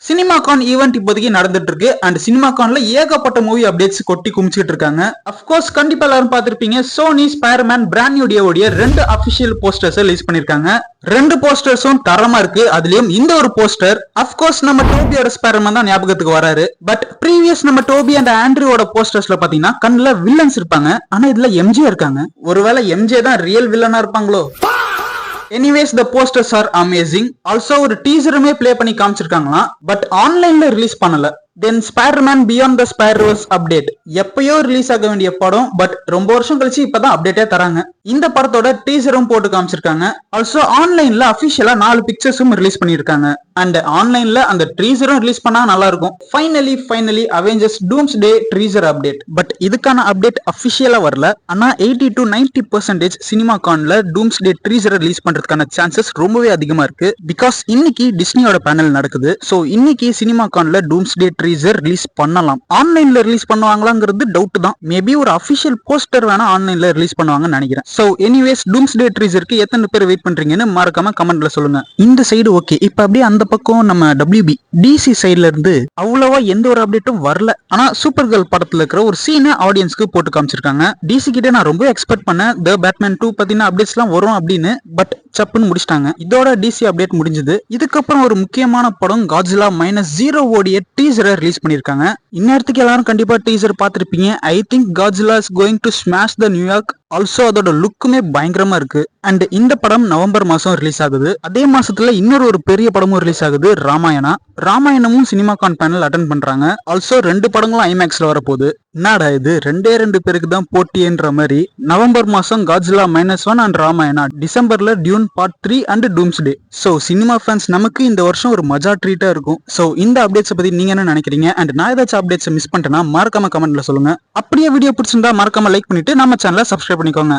சினிமாகான் event இப்போதைக்கு நடந்துட்டு இருக்கு அண்ட் சினிமாகான்ல ஏகப்பட்ட மூவி அப்டேட்ஸ் கொட்டி குமிச்சிட்டு இருக்காங்க. அப்கோர்ஸ் கண்டிப்பா எல்லாரும் பார்த்திருப்பீங்க, சோனி ஸ்பைடர்மேன் பிராண்ட் நியூ டேவோட 2 அபிஷியல் போஸ்டர்ஸ் ரிலீஸ் பண்ணிருக்காங்க. 2 போஸ்டர்ஸும் தரமா இருக்கு. அதுலயும் இந்த ஒரு போஸ்டர் அப்கோர்ஸ் நம்ம டோபியோட ஸ்பைடர்மேன் தான் ஞாபகத்துக்கு வராரு. பட் ப்ரீவியஸ் நம்ம டோபி அண்ட் ஆண்ட்ரியோட போஸ்டர்ஸ்ல பாத்தீங்கன்னா கண்ணுல வில்லன்ஸ் இருப்பாங்க, ஆனா இதுல எம்ஜே இருக்காங்க. ஒருவேளை எம்ஜே தான் ரியல் வில்லனா இருப்பாங்களோ? Anyways, the posters are amazing. Also ஒரு டீசருமே ப்ளே பண்ணி காமிச்சிருக்காங்களாம், பட் ஆன்லைன்ல ரிலீஸ் பண்ணல. Then Spider-Man beyond the Spider-Verse update எப்பயோ ரிலீஸ் ஆக வேண்டிய படம், பட் ரொம்ப வருஷம் கழிச்சு இப்பதான் அப்டேட்டே தராங்க. இந்த படத்தோட டீசரும் போட்டு காமிச்சிருக்காங்க. ஆல்சோ ஆன்லைன்ல அபிஷியலா 4 பிக்சர்ஸும் ரிலீஸ் பண்ணிருக்காங்க. அண்ட் ஆன்லைன்ல அந்த ட்ரீசரும் ரிலீஸ் பண்ணா நல்லா இருக்கும். Finally Avengers Doomsday teaser update. But இதுக்கான அப்டேட் அபிஷியலா வரல. ஆனா 80 to 90% சினிமாகான்ல டூம்ஸ்டே ட்ரீசரை ரிலீஸ் பண்றதுக்கான சான்சஸ் ரொம்பவே அதிகமா இருக்கு. பிகாஸ் இன்னைக்கு டிஸ்னியோட பேனல் நடக்குது. சோ இன்னைக்கு சினிமாகான்ல டூம்ஸ்டே ட்ரீசர் ரிலீஸ் பண்ணலாம். ஆன்லைன்ல ரிலீஸ் பண்ணுவாங்களாங்கிறது டவுட் தான். மேபி ஒரு அபிஷியல் போஸ்டர் வேணா ஆன்லைன்ல ரிலீஸ் பண்ணுவாங்கன்னு நினைக்கிறேன். சோ எனிவேஸ் டூம்ஸ்டே ட்ரீசருக்கு எத்தனை பேர் வெயிட் பண்றீங்கன்னு மறக்காம கமெண்ட்ல சொல்லுங்க. இந்த சைடு ஓகே. இப்ப அப்படியே அந்த பக்கம் நம்ம WB DC சைடுல இருந்து அவ்வளவா எந்த ஒரு அப்டேட்டும் வரல. ஆனா சூப்பர் கேர்ள் படத்துல இருக்கிற ஒரு சீனை ஆடியன்ஸ்க்கு போட்டு காமிச்சிருக்காங்க. DC கிட்ட நான் ரொம்ப எக்ஸ்பெக்ட் பண்ணேன் த பேட்மேன் 2 பத்தின அப்டேட்ஸ் எல்லாம் வரும் அப்படின்னு. பட் சப்புன்னு முடிச்சிட்டாங்க. இதோட DC அப்டேட் முடிஞ்சது. இதுக்கப்புறம் ஒரு முக்கியமான படம் காட்ஜிலா -0 ஓடிய டீசரை ரிலீஸ் பண்ணிருக்காங்க. இந்நேரத்துக்கு எல்லாரும் கண்டிப்பா டீசர் பார்த்திருப்பீங்க. I think Godzilla is going to smash the New York. Also அதோட லுக்குமே பயங்கரமா இருக்கு. அண்ட் இந்த படம் நவம்பர் மாசம் ரிலீஸ் ஆகுது. அதே மாசத்துல இன்னொரு பெரிய படமும் ரிலீஸ் ஆகுது, ராமாயணமும் சினிமாகான் பேனல் அட்டென்ட் பண்றாங்க. ஆல்சோ 2 படங்களும் ஐமேக்ஸ்ல வரப்போகுது. என்னடா இது 2 பேருக்கு தான் போட்டின்ற மாதிரி. நவம்பர் மாசம் காட்ஜிலா -1 அண்ட் ராமாயணா, டிசம்பர்ல Dune part 3 and Doomsday. So cinema fans நமக்கு இந்த வருஷம் ஒரு மஜா ட்ரீட்டா இருக்கும். சோ இந்த அப்டேட்ஸ் பத்தி நீங்க என்ன நினைக்கிறீங்க? அண்ட் நான் ஏதாச்சும் அப்டேட்ஸ் மிஸ் பண்ணிட்டேன்னா மறக்காம கமெண்ட்ல சொல்லுங்க. அப்படியே வீடியோ பிடிச்சிருந்தா மறக்காம லைக் பண்ணிட்டு நம்ம சேனலை சப்ஸ்கிரைப் பண்ணிக்கோங்க.